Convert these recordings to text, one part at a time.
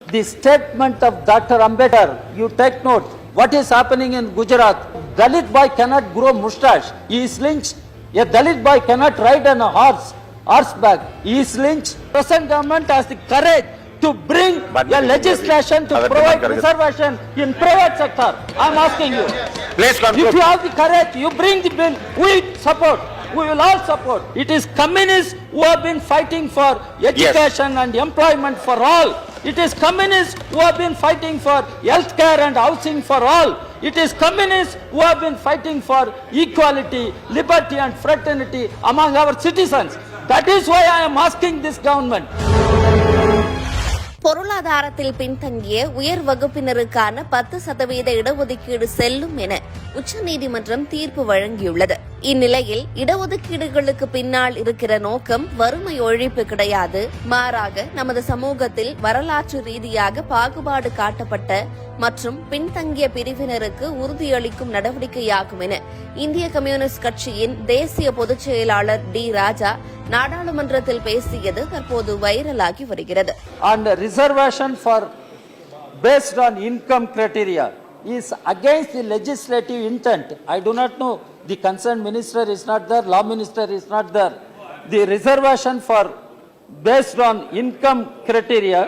The statement of Dr. Ambethkar, you take note. What is happening in Gujarat? Dalit boy cannot grow moustache. He is lynched. A Dalit boy cannot ride on a horseback. He is lynched. Present government has the courage to bring a legislation to provide reservation in private sector. I am asking you. Please conclude. If you have the courage, you bring the bill. We support. We will all support. It is communists who have been fighting for education and employment for all. It is communists who have been fighting for health care and housing for all. It is communists who have been fighting for equality, liberty and fraternity among our citizens. That is why I am asking this government. பொருளாதாரத்தில் பின்தங்கிய உயர் வகுப்பினருக்கான 10% இடஒதுக்கீடு செல்லும் என உச்சநீதிமன்றம் தீர்ப்பு வழங்கியுள்ளது. இந்நிலையில் இடஒதுக்கீடுகளுக்கு பின்னால் இருக்கிற நோக்கம் வறுமை ஒழிப்பு கிடையாது, மாறாக நமது சமூகத்தில் வரலாற்று ரீதியாக பாகுபாடு காட்டப்பட்ட மற்றும் பின்தங்கிய பிரிவினருக்கு உறுதியளிக்கும் நடவடிக்கையாகும் என இந்திய கம்யூனிஸ்ட் கட்சியின் தேசிய பொதுச் செயலாளர் டி. ராஜா நாடாளுமன்றத்தில் பேசியது தற்போது வைரலாகி வருகிறது. And reservation for based on income criteria is against the legislative intent. I do not know. The concerned minister is not there. Law minister is not there. The reservation for based on income criteria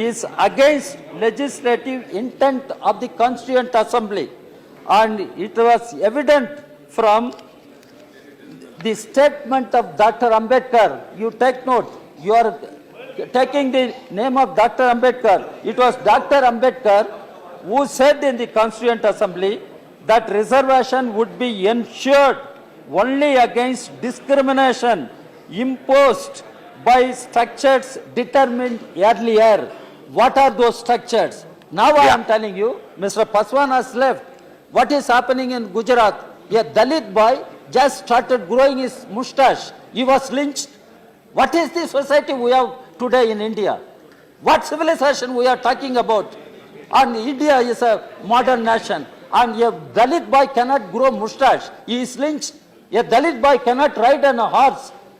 is against legislative intent of the Constituent Assembly, and it was evident from the statement of Dr. Ambethkar. You take note. You are taking the name of Dr. Ambethkar. It was Dr. Ambethkar who said in the Constituent Assembly that reservation would be ensured only against discrimination imposed by structures determined earlier. What are those structures? Now I am telling you, Mr. Paswan has left. What is happening in Gujarat? A Dalit boy just started growing his moustache. He was lynched. What is the society we have today in India? What civilization we are talking about? And India is a modern nation. And a Dalit boy cannot grow moustache. He is lynched. A Dalit boy cannot ride on a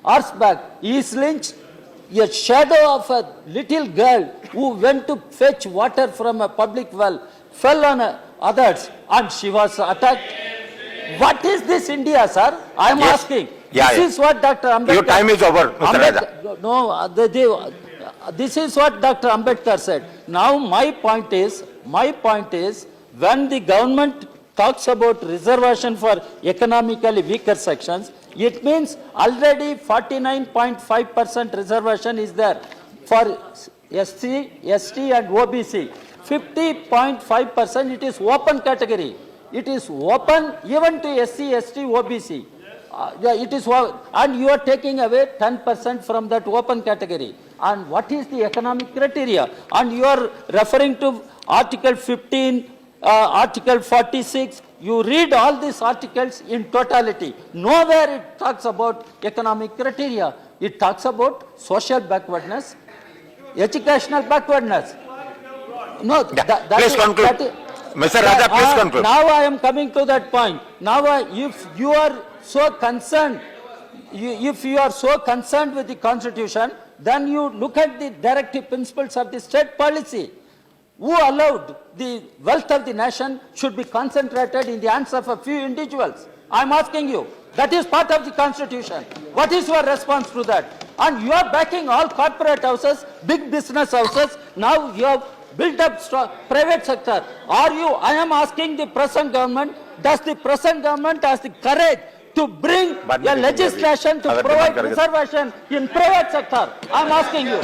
horseback. He is lynched. A shadow of a little girl who went to fetch water from a public well fell on others and she was attacked. What is this India, sir? I am asking. This is what Dr. Ambethkar... Your time is over, Mr. Raja. No, this is what Dr. Ambethkar said. Now my point is, when the government talks about reservation for economically weaker sections, it means already 49.5% reservation is there for SC, ST and OBC. 50.5% it is open category. It is open even to SC, ST, OBC. It is, and you are taking away 10% from that open category. And what is the economic criteria? And you are referring to Article 15, Article 46. You read all these articles in totality. Nowhere it talks about economic criteria. It talks about social backwardness, educational backwardness. No, Please conclude. Mr. Raja, please conclude. Now I am coming to that point. Now, if you are so concerned, if you are so concerned with the Constitution, then you look at the directive principles of the state policy. Who allowed the wealth of the nation should be concentrated in the hands of a few individuals? I am asking you. That is part of the Constitution. What is your response to that? And you are backing all corporate houses, big business houses. Now you have built up private sector. Are you? I am asking the present government. Does the present government has the courage to bring a legislation to provide reservation in private sector? I am asking you.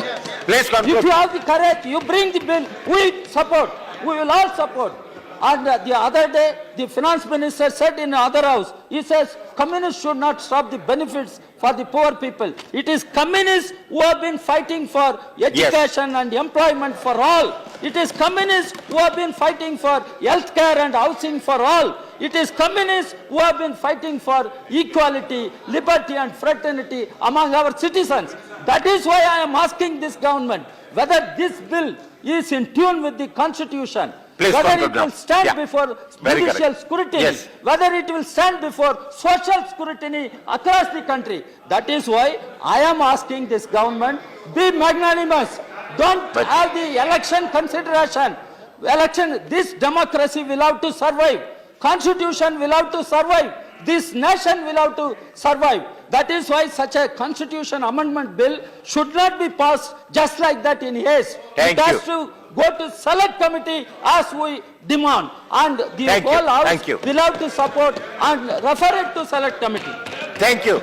Please conclude. If you have the courage, you bring the bill. We support. We will all support. And the other day, the finance minister said in other house, he says, communists should not stop the benefits for the poor people. It is communists who have been fighting for education and employment for all. It is communists who have been fighting for health care and housing for all. It is communists who have been fighting for equality, liberty and fraternity among our citizens. That is why I am asking this government whether this bill is in tune with the Constitution. Please whether it will stand before judicial scrutiny, whether it will stand before social scrutiny across the country. That is why I am asking this government, be magnanimous, Don't But- have the election consideration. Election, this democracy will have to survive. Constitution will have to survive. This nation will have to survive. That is why such a constitution amendment bill should not be passed just like that in haste. Thank It has you. to go to select committee as we demand, and the Thank you. whole house Thank you. will have to support and refer it to select committee. Thank you.